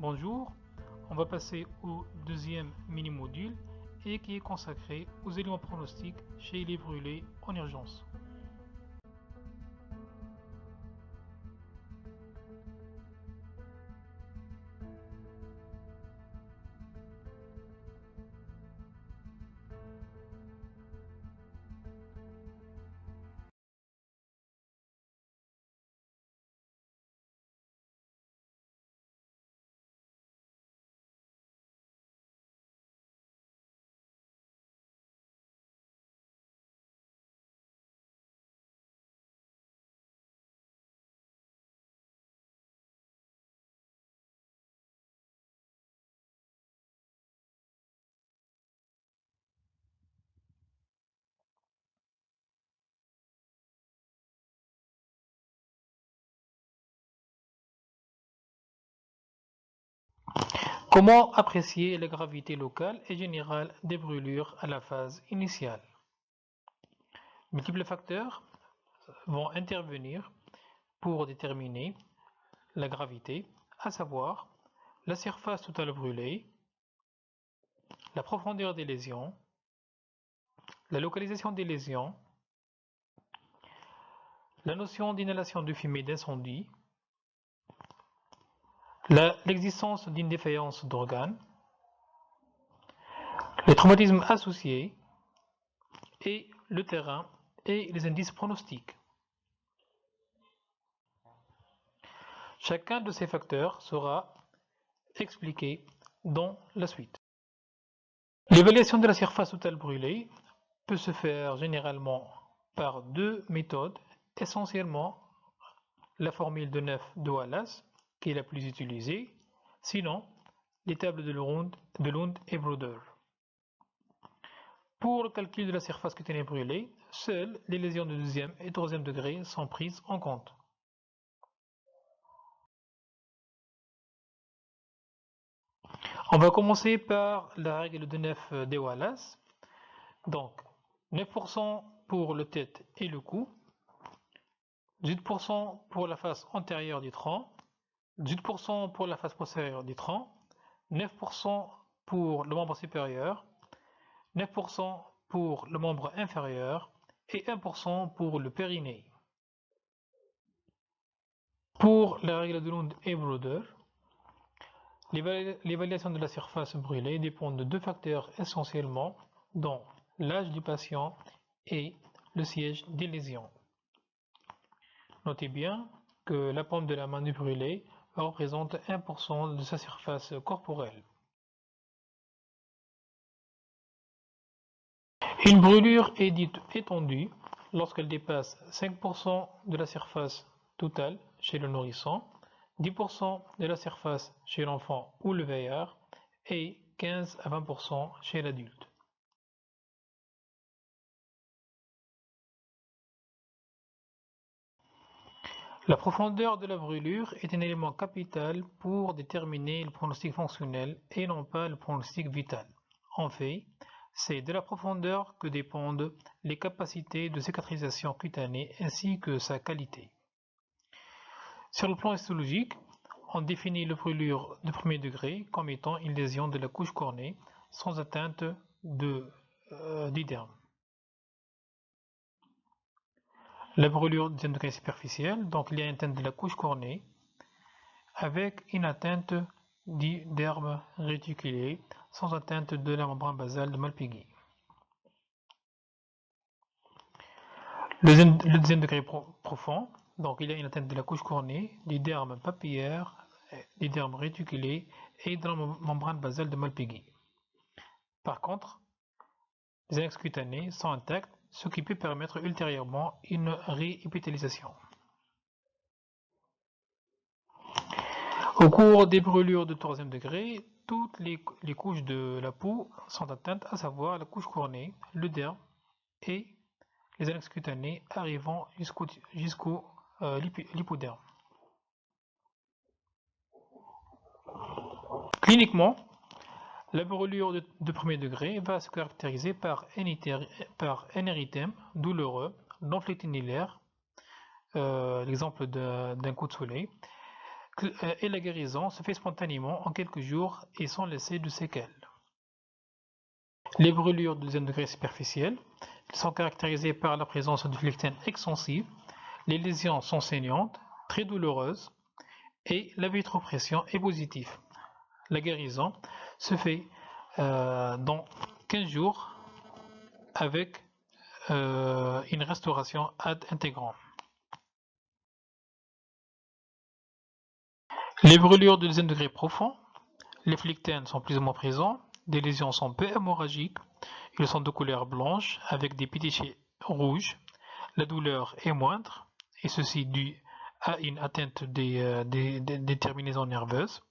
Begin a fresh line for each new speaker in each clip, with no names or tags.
Bonjour, on va passer au deuxième mini-module et qui est consacré aux éléments pronostiques chez les brûlés en urgence. Comment apprécier la gravité locale et générale des brûlures à la phase initiale? Multiples facteurs vont intervenir pour déterminer la gravité, à savoir la surface totale brûlée, la profondeur des lésions, la localisation des lésions, la notion d'inhalation de fumée d'incendie, l'existence d'une défaillance d'organes, les traumatismes associés et le terrain et les indices pronostiques. Chacun de ces facteurs sera expliqué dans la suite. L'évaluation de la surface totale brûlée peut se faire généralement par deux méthodes, essentiellement la formule de Neff de Wallace, qui est la plus utilisée, sinon les tables de Lund et Bruder. Pour le calcul de la surface cutanée brûlée, seules les lésions de deuxième et troisième degré sont prises en compte. On va commencer par la règle de Neff de Wallace. Donc, 9% pour le tête et le cou, 18% pour la face antérieure du tronc, 18% pour la face postérieure du tronc, 9% pour le membre supérieur, 9% pour le membre inférieur et 1% pour le périnée. Pour la règle de Lund et Bruder, l'évaluation de la surface brûlée dépend de deux facteurs essentiellement, dont l'âge du patient et le siège des lésions. Notez bien que la paume de la main du brûlé représente 1% de sa surface corporelle. Une brûlure est dite étendue lorsqu'elle dépasse 5% de la surface totale chez le nourrisson, 10% de la surface chez l'enfant ou le vieillard et 15 à 20% chez l'adulte. La profondeur de la brûlure est un élément capital pour déterminer le pronostic fonctionnel et non pas le pronostic vital. En fait, c'est de la profondeur que dépendent les capacités de cicatrisation cutanée ainsi que sa qualité. Sur le plan histologique, on définit la brûlure de premier degré comme étant une lésion de la couche cornée sans atteinte du derme. La brûlure de deuxième degré superficielle, donc il y a une atteinte de la couche cornée avec une atteinte du derme réticulé sans atteinte de la membrane basale de Malpighi. Le deuxième degré profond, donc il y a une atteinte de la couche cornée, du derme papillaire, du derme réticulé et de la membrane basale de Malpighi. Par contre, les annexes cutanées sont intactes, ce qui peut permettre ultérieurement une réépithélisation. Au cours des brûlures de troisième degré, toutes les couches de la peau sont atteintes, à savoir la couche cornée, le derme et les annexes cutanées arrivant jusqu'au l'hypoderme. Cliniquement, la brûlure de premier degré va se caractériser par un érythème douloureux, non flétinilaire, l'exemple d'un coup de soleil, et la guérison se fait spontanément en quelques jours et sans laisser de séquelles. Les brûlures de deuxième degré superficielles sont caractérisées par la présence de flectène extensive, les lésions sont saignantes, très douloureuses et la vitropression est positive. La guérison se fait dans 15 jours avec une restauration ad intégrant. Les brûlures de deuxième degré profond, les flectènes sont plus ou moins présents, des lésions sont peu hémorragiques, ils sont de couleur blanche avec des petits traits rouges, la douleur est moindre, et ceci dû à une atteinte des terminaisons nerveuses.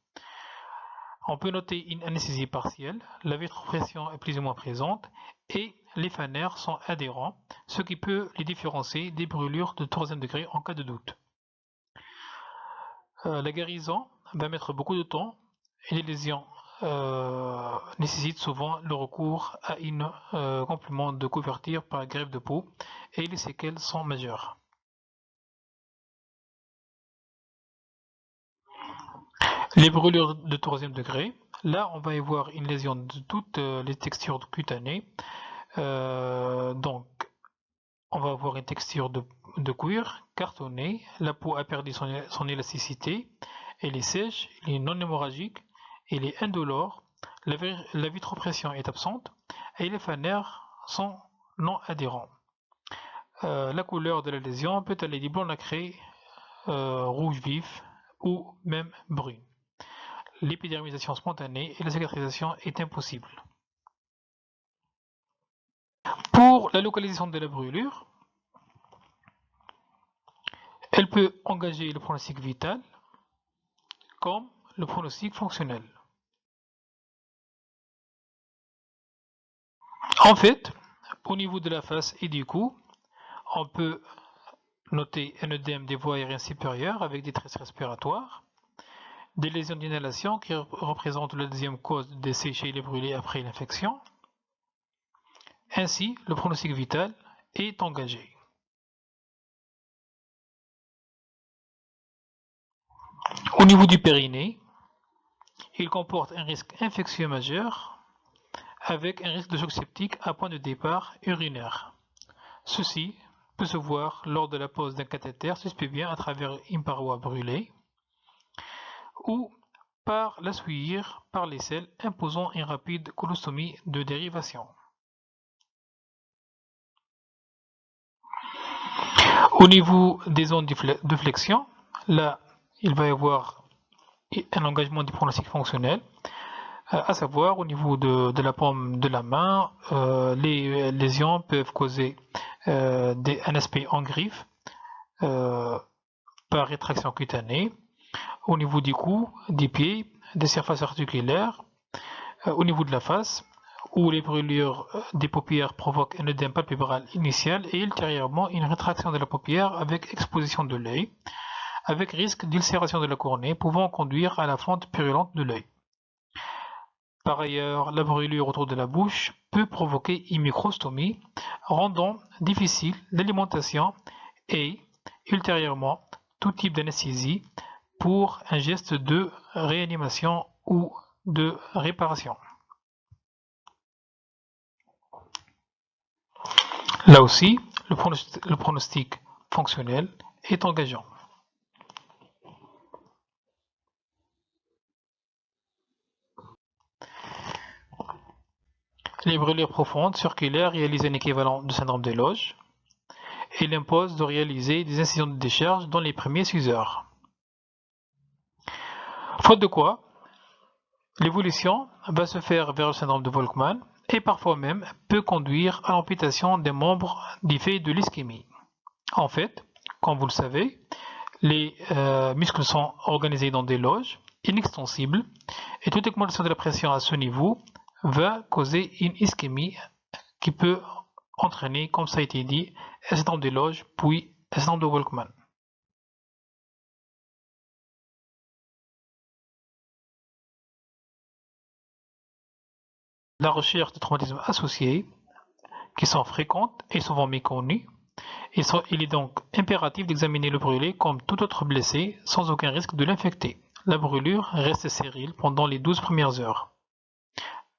On peut noter une anesthésie partielle, la vitropression est plus ou moins présente et les fanères sont adhérents, ce qui peut les différencier des brûlures de troisième degré en cas de doute. La guérison va mettre beaucoup de temps et les lésions nécessitent souvent le recours à un complément de couverture par greffe de peau et les séquelles sont majeures. Les brûlures de troisième degré, là on va y voir une lésion de toutes les textures cutanées. Donc on va avoir une texture de cuir cartonné, la peau a perdu son élasticité, elle est sèche, elle est non hémorragique, elle est indolore, la vitropression est absente et les fanères sont non adhérents. La couleur de la lésion peut aller du blanc nacré, rouge vif ou même brune. L'épidermisation spontanée et la cicatrisation est impossible. Pour la localisation de la brûlure, elle peut engager le pronostic vital comme le pronostic fonctionnel. En fait, au niveau de la face et du cou, on peut noter un œdème des voies aériennes supérieures avec détresse respiratoire, des lésions d'inhalation qui représentent la deuxième cause de décès chez les brûlés après l'infection. Ainsi, le pronostic vital est engagé. Au niveau du périnée, il comporte un risque infectieux majeur avec un risque de choc septique à point de départ urinaire. Ceci peut se voir lors de la pose d'un cathéter suspensif à travers une paroi brûlée ou par la souillure par les selles imposant une rapide colostomie de dérivation. Au niveau des zones de flexion, là, il va y avoir un engagement du pronostic fonctionnel, à savoir au niveau de la paume de la main, les lésions peuvent causer un aspect en griffe par rétraction cutanée, au niveau du cou, des pieds, des surfaces articulaires, au niveau de la face, où les brûlures des paupières provoquent un œdème palpébral initial et ultérieurement une rétraction de la paupière avec exposition de l'œil, avec risque d'ulcération de la cornée pouvant conduire à la fente purulente de l'œil. Par ailleurs, la brûlure autour de la bouche peut provoquer une microstomie, rendant difficile l'alimentation et, ultérieurement, tout type d'anesthésie pour un geste de réanimation ou de réparation. Là aussi, le pronostic fonctionnel est engageant. Les brûlures profondes circulaires réalisent un équivalent de syndrome des loges. Il impose de réaliser des incisions de décharge dans les premiers 6 heures. Faute de quoi, l'évolution va se faire vers le syndrome de Volkmann et parfois même peut conduire à l'amputation des membres du fait de l'ischémie. En fait, comme vous le savez, les muscles sont organisés dans des loges inextensibles et toute augmentation de la pression à ce niveau va causer une ischémie qui peut entraîner, comme ça a été dit, un syndrome des loges puis un syndrome de Volkmann. La recherche de traumatismes associés, qui sont fréquentes et souvent méconnues, Il est donc impératif d'examiner le brûlé comme tout autre blessé sans aucun risque de l'infecter. La brûlure reste stérile pendant les 12 premières heures.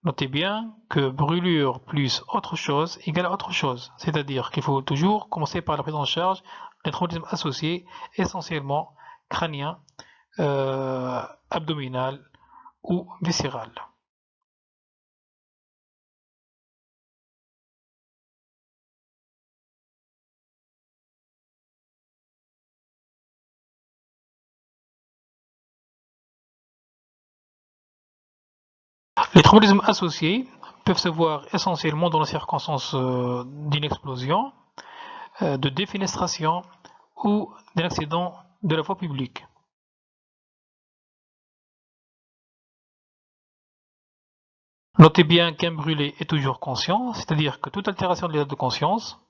Notez bien que brûlure plus autre chose égale autre chose, c'est-à-dire qu'il faut toujours commencer par la prise en charge d'un traumatisme associé, essentiellement crânien, abdominal ou viscéral. Les traumatismes associés peuvent se voir essentiellement dans les circonstances d'une explosion, de défenestration ou d'un accident de la voie publique. Notez bien qu'un brûlé est toujours conscient, c'est-à-dire que toute altération de l'état de conscience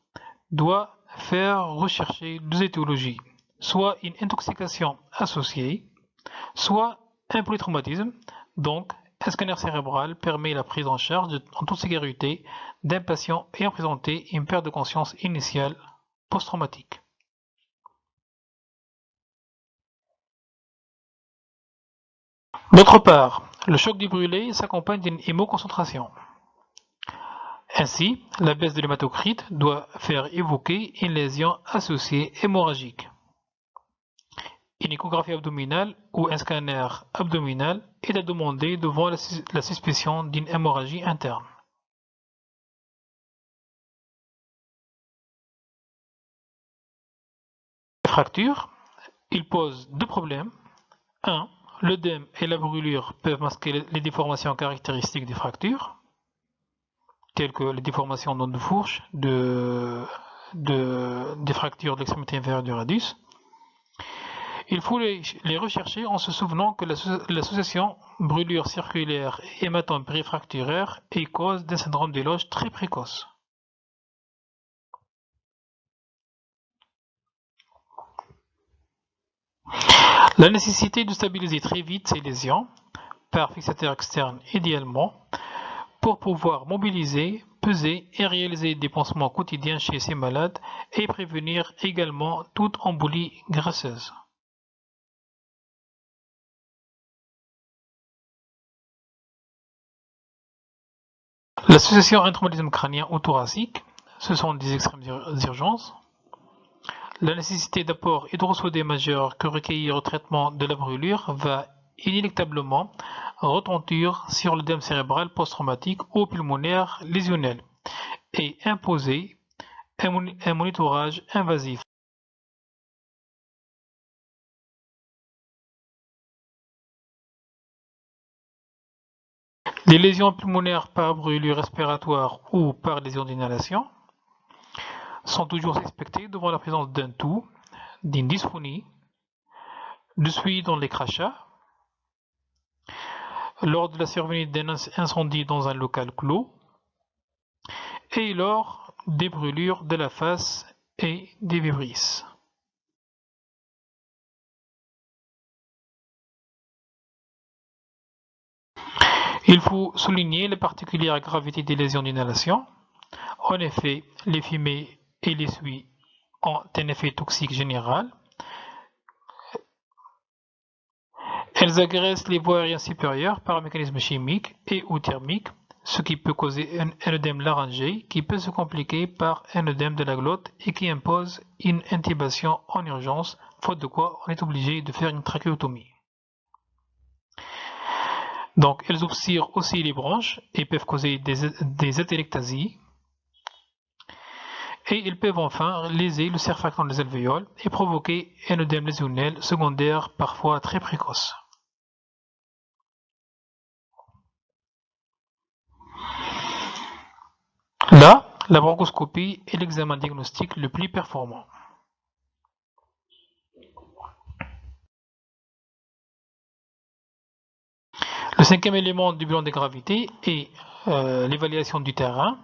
doit faire rechercher deux étiologies, soit une intoxication associée, soit un polytraumatisme. Donc, un scanner cérébral permet la prise en charge en toute sécurité d'un patient ayant présenté une perte de conscience initiale post-traumatique. D'autre part, le choc du brûlé s'accompagne d'une hémoconcentration. Ainsi, la baisse de l'hématocrite doit faire évoquer une lésion associée hémorragique. Une échographie abdominale ou un scanner abdominal est à demander devant la suspicion d'une hémorragie interne. Les fractures, il pose deux problèmes. 1. L'œdème et la brûlure peuvent masquer les déformations caractéristiques des fractures, telles que les déformations d'onde de fourche, des fractures de l'extrémité inférieure du radius. Il faut les rechercher en se souvenant que l'association brûlure circulaire et hématome périfracturaire est cause d'un syndrome des loges très précoce. La nécessité de stabiliser très vite ces lésions, par fixateur externe idéalement, pour pouvoir mobiliser, peser et réaliser des pansements quotidiens chez ces malades et prévenir également toute embolie graisseuse. L'association intraumatisme crânien ou thoracique, ce sont des extrêmes urgences. La nécessité d'apport hydrosodé majeur que recueillir au traitement de la brûlure va inéluctablement retentir sur l'œdème cérébral post-traumatique ou pulmonaire lésionnel et imposer un monitorage invasif. Les lésions pulmonaires par brûlure respiratoire ou par lésion d'inhalation sont toujours suspectées devant la présence d'un toux, d'une dysphonie, de suie dans les crachats, lors de la survenue d'un incendie dans un local clos et lors des brûlures de la face et des vibrisses. Il faut souligner la particulière gravité des lésions d'inhalation. En effet, les fumées et les suies ont un effet toxique général. Elles agressent les voies aériennes supérieures par un mécanisme chimique et ou thermique, ce qui peut causer un œdème laryngé qui peut se compliquer par un œdème de la glotte et qui impose une intubation en urgence, faute de quoi on est obligé de faire une trachéotomie. Donc elles obstruent aussi les bronches et peuvent causer des atélectasies. Et ils peuvent enfin léser le surfactant des alvéoles et provoquer un œdème lésionnel secondaire parfois très précoce. Là, la bronchoscopie est l'examen diagnostique le plus performant. Le cinquième élément du bilan de gravité est l'évaluation du terrain.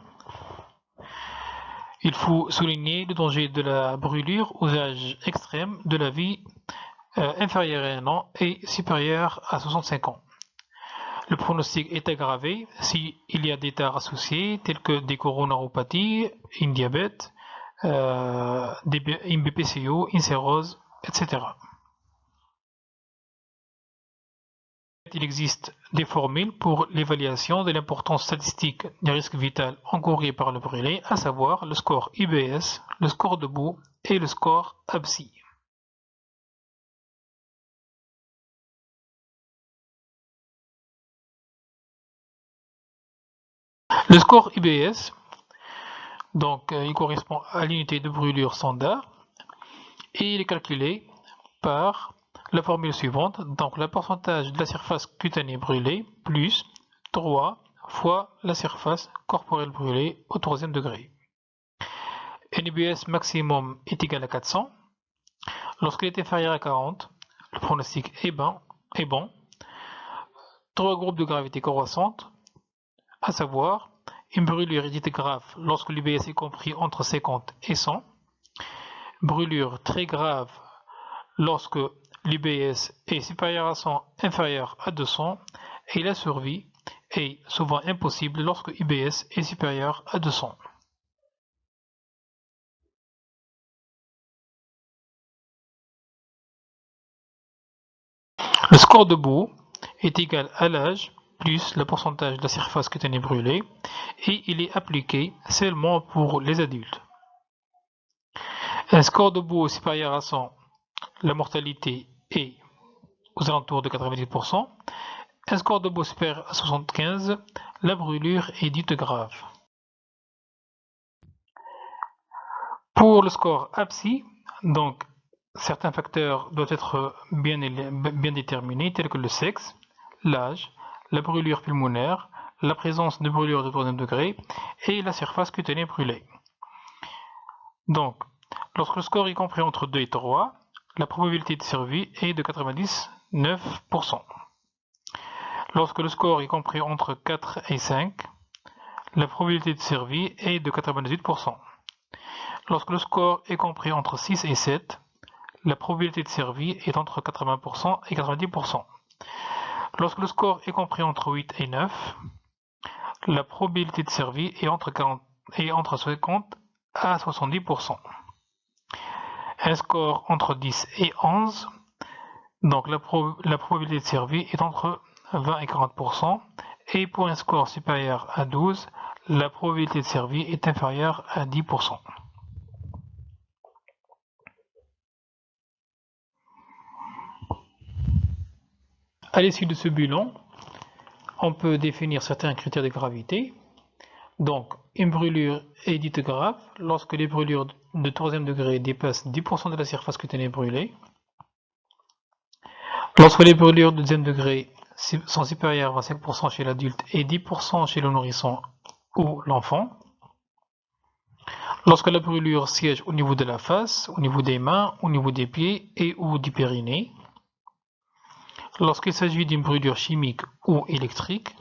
Il faut souligner le danger de la brûlure aux âges extrêmes de la vie inférieur à 1 an et supérieur à 65 ans. Le pronostic est aggravé s'il y a des tares associées telles que des coronaropathies, un diabète, des BPCO, INSEROS, etc. Il existe des formules pour l'évaluation de l'importance statistique du risque vital encouru par le brûlé, à savoir le score IBS, le score debout et le score ABSI. Le score IBS, donc, il correspond à l'unité de brûlure standard et il est calculé par la formule suivante, donc le pourcentage de la surface cutanée brûlée plus 3 fois la surface corporelle brûlée au troisième degré. NIBS maximum est égal à 400. Lorsqu'il est inférieur à 40, le pronostic est bon. 3 groupes de gravité croissante, à savoir une brûlure dite grave lorsque l'UBS est compris entre 50 et 100, brûlure très grave lorsque l'UBS est supérieur à 100, inférieur à 200, et la survie est souvent impossible lorsque UBS est supérieur à 200. Le score debout est égal à l'âge plus le pourcentage de la surface cutanée brûlée et il est appliqué seulement pour les adultes. Un score debout supérieur à 100, la mortalité est aux alentours de 90%. Un score debout supérieur à 75, la brûlure est dite grave. Pour le score ABSI, donc certains facteurs doivent être bien déterminés, tels que le sexe, l'âge, la brûlure pulmonaire, la présence de brûlure de troisième degré et la surface cutanée brûlée. Donc, lorsque le score est compris entre 2 et 3, la probabilité de survie est de 99%. Lorsque le score est compris entre 4 et 5, la probabilité de survie est de 98%. Lorsque le score est compris entre 6 et 7, la probabilité de survie est entre 80% et 90%. Lorsque le score est compris entre 8 et 9, la probabilité de survie est entre 50 à 70%. Un score entre 10 et 11, donc la probabilité de survie est entre 20 et 40%. Et pour un score supérieur à 12, la probabilité de survie est inférieure à 10%. À l'issue de ce bilan, on peut définir certains critères de gravité. Donc, une brûlure est dite grave lorsque les brûlures de troisième degré dépassent 10% de la surface cutanée brûlée. Lorsque les brûlures de deuxième degré sont supérieures à 25% chez l'adulte et 10% chez le nourrisson ou l'enfant. Lorsque la brûlure siège au niveau de la face, au niveau des mains, au niveau des pieds et ou du périnée. Lorsqu'il s'agit d'une brûlure chimique ou électrique.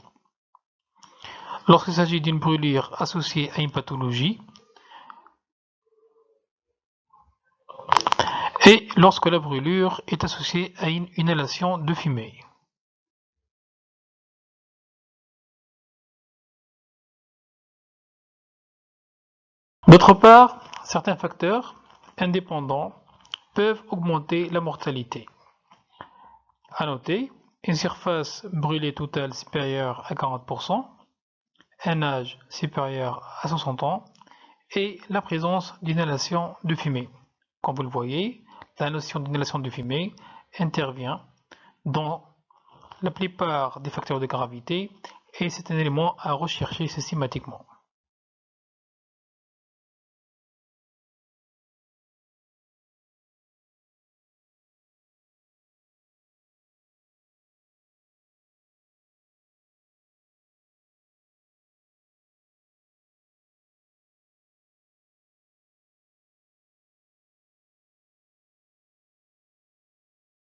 Lorsqu'il s'agit d'une brûlure associée à une pathologie. Et lorsque la brûlure est associée à une inhalation de fumée. D'autre part, certains facteurs indépendants peuvent augmenter la mortalité. À noter, une surface brûlée totale supérieure à 40%, un âge supérieur à 60 ans et la présence d'inhalation de fumée. Comme vous le voyez, la notion d'inhalation de fumée intervient dans la plupart des facteurs de gravité et c'est un élément à rechercher systématiquement.